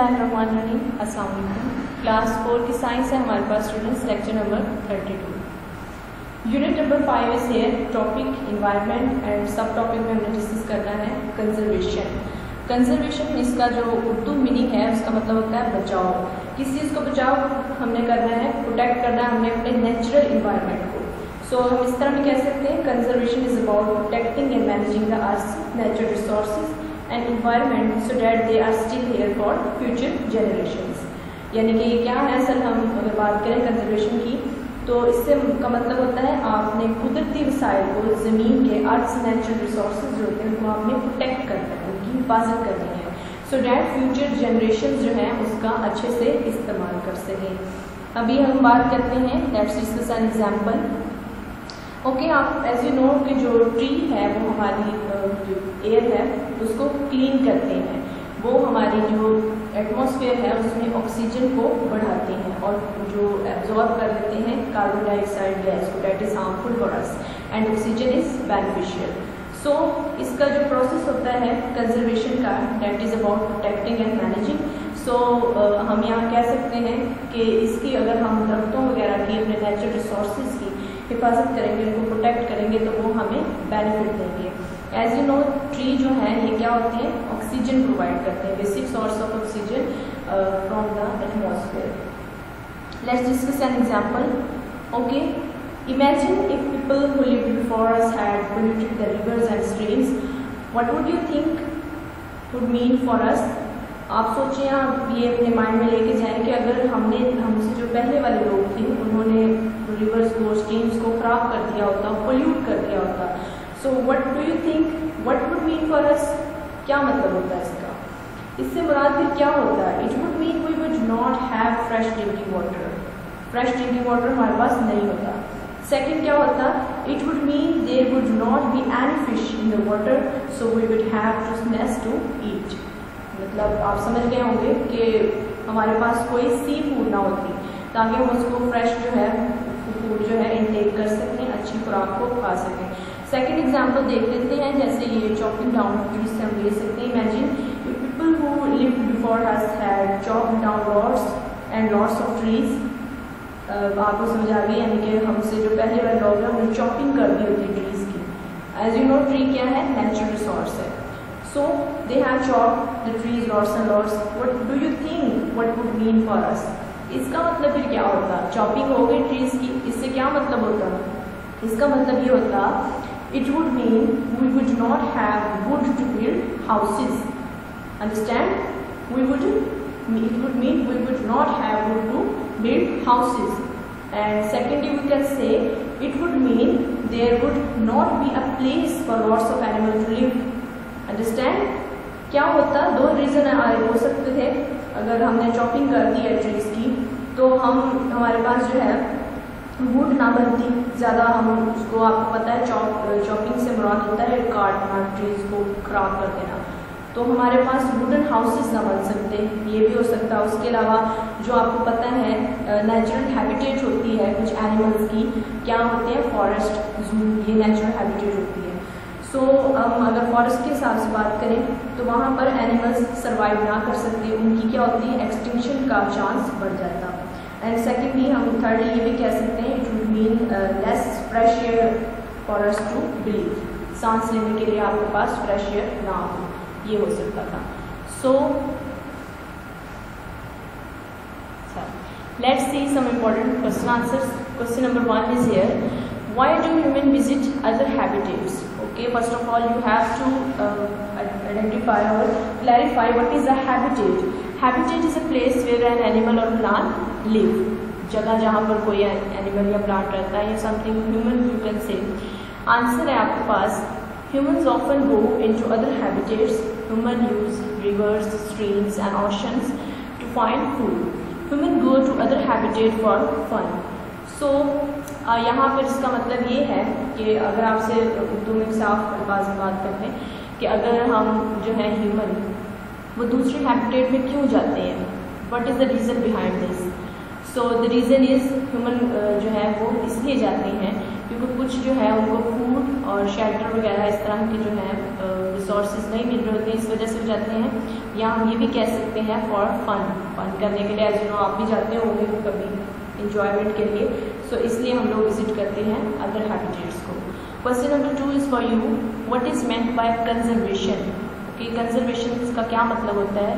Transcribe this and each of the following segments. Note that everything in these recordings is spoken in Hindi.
बिस्मिल्लाहिर्रहमानिर्रहीम। अस्सलाम वालेकुम। क्लास 4 की साइंस है हमारे पास students. Lecture number 32, unit number 5 is here. Topic environment and sub topic में हमने डिस्कस करना है कंजर्वेशन। कंजर्वेशन इसका जो उर्दू मीनिंग है उसका मतलब होता है बचाव। किस चीज़ को बचाव हमने करना है, प्रोटेक्ट करना है हमने अपने नेचुरल इन्वायरमेंट को। सो हम इस तरह भी कह सकते हैं conservation is about protecting and managing the earth natural resources and environment so that they are still here for future generations. यानी कि क्या है, असल हम अगर बात करें कंजर्वेशन की तो इससे का मतलब होता है आपने कुदरती वसाइल को, ज़मीन के अर्थ नेचुरल रिसोर्सेज जो होते हैं उनको आपने प्रोटेक्ट करना है, उनकी हिफाजत करनी है सो डैट फ्यूचर जनरेशन जो है उसका अच्छे से इस्तेमाल कर सकें। अभी हम बात करते हैं, let's discuss an example. Okay, आप एज यू नो कि जो ट्री है वो हमारी जो एयर है उसको क्लीन करते हैं, वो हमारी जो एटमॉस्फेयर है उसमें ऑक्सीजन को बढ़ाते हैं और जो एब्जॉर्ब कर लेते हैं कार्बन डाइऑक्साइड गैस को, that is harmful for us and oxygen is beneficial. So इसका जो प्रोसेस होता है कंजर्वेशन का, that is about protecting and managing. So हम यहाँ कह सकते हैं कि इसकी अगर हम दरख्तों वगैरह की, अपने नेचुरल रिसोर्सेज की हिफाजत करेंगे, उनको प्रोटेक्ट करेंगे तो वो हमें बेनिफिट देंगे। एज यू नो ट्री जो है ये क्या होते हैं, ऑक्सीजन प्रोवाइड करते हैं, basic source of oxygen from the atmosphere. Let's discuss an example. Okay, imagine if people who lived before us had polluted the reverse and streams, what would you think would mean for us. आप सोचिए, आप ये अपने माइंड में लेके जाएं कि अगर हमसे जो पहले वाले लोग थे उन्होंने रिवर्स को, स्ट्रीम्स को खराब कर दिया होता, पोल्यूट कर दिया होता, so what do you think what would mean for us. क्या मतलब होता है इसका, इससे मुराद फिर क्या होता है। It would mean we would not have fresh drinking water. Fresh drinking water हमारे पास नहीं होता। सेकेंड क्या होता, it would mean there would not be any fish in the water so we would have to snatch to eat. मतलब आप समझ गए होंगे कि हमारे पास कोई सी फूड ना होती ताकि हम उसको फ्रेश जो है फूड जो है इनटेक कर सकें, अच्छी खुराक को खा सकें। सेकेंड एग्जांपल देख लेते हैं, जैसे ये चॉपिंग डाउन ट्रीज से हम ले सकते हैं। Imagine people who lived before us had chopped down lots and lots of trees. आपको समझ आ गई, यानी कि हमसे जो पहले वाले लोग हैं उन्होंने चॉपिंग कर दी होती ट्रीज की। एज यू नो ट्री क्या है, नेचुरल रिसोर्स है। So they have chopped the trees lots and lots. What do you think what would mean for us? इसका मतलब फिर क्या होता, चॉपिंग हो गई ट्रीज की, इससे क्या मतलब होता, इसका मतलब ये होता it would mean we would not have wood to build houses. Understand? It would mean we would not have wood to build houses. And secondly we can say it would mean there would not be a place for lots of animals to live. Understand? क्या होता, दो रीज़न हो सकते थे। अगर हमने चॉपिंग कर दी है ट्रीज की तो हमारे पास जो है वुड ना बनती ज़्यादा, हम उसको, आपको पता है चॉपिंग से मुराद होता है काटना, ट्रीज को खराब कर देना, तो हमारे पास वुडन हाउसेस ना बन सकते, ये भी हो सकता है। उसके अलावा जो आपको पता है नेचुरल हैबिटेट होती है कुछ एनिमल्स की, क्या होते हैं, फॉरेस्ट, जू, ये नेचुरल हैबिटेट होती है। सो हम अगर फॉरेस्ट के हिसाब से बात करें तो वहाँ पर एनिमल्स सर्वाइव ना कर सकते, उनकी क्या होती है, एक्सटिंक्शन का चांस बढ़ जाता। एंड सेकेंडली हम थर्डली ये भी कह सकते हैं it would mean less fresh air for us to breathe. सांस लेने के लिए आपके पास फ्रेश एयर ना हो, ये हो सकता था। So let's see some important question answers. Question number 1 is here, why do human visit other habitats? Okay, first of all you have to identify or clarify what is a habitat. Habitat is a place where an animal or plant live. जगह जहाँ पर कोई एनिमल या प्लांट रहता है, या something human you can say. Answer है आपके पास, humans often go into other habitats. Human use rivers, streams and oceans to find food. Human go to other habitat for fun. So यहाँ पर इसका मतलब ये है कि अगर आपसे उर्दू में साफ अल्फाज में बात करते हैं कि अगर हम जो है ह्यूमन वो दूसरे हैबिटेट में क्यों जाते हैं, what is the reason behind this. So the reason is human जो है वो इसलिए जाते हैं क्योंकि कुछ जो है उनको फूड और शेल्टर वगैरह इस तरह के जो है रिसोर्सेज नहीं मिल रहे होते, इस वजह से जाते हैं। या हम ये भी कह सकते हैं फॉर फन करने के लिए, एज यू नो आप भी जाते होंगे कभी इंजॉयमेंट के लिए, सो इसलिए हम लोग विजिट करते हैं अदर हैबिटेट्स को। Question number 2 is for you, what is meant by conservation? Okay, conservation का क्या मतलब होता है?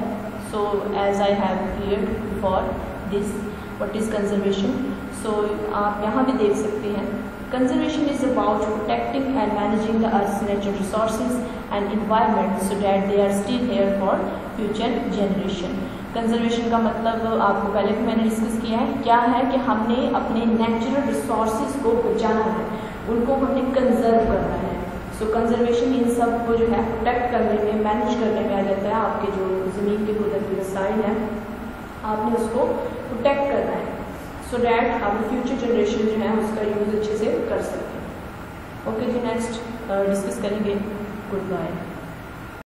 So as I have cleared for this what is conservation, so आप यहाँ भी देख सकते हैं। Conservation is about protecting and managing the Earth's natural resources and environment so that they are still here for future generation. Conservation का मतलब आपको पहले भी मैंने डिस्कस किया है, क्या है कि हमने अपने नेचुरल रिसोर्सेज को बचाना है, उनको हमने कंजर्व करना है। सो कंजर्वेशन इन सब को जो है प्रोटेक्ट करने में, मैनेज करने में आ जाता है। आपके जो ज़मीन के कुदरती वसाइल हैं आपने उसको प्रोटेक्ट करना है, सो डैट हम फ्यूचर जनरेशन जो है उसका यूज़ अच्छे से कर सकते हैं। ओके जी, नेक्स्ट डिस्कस करेंगे। Good bye.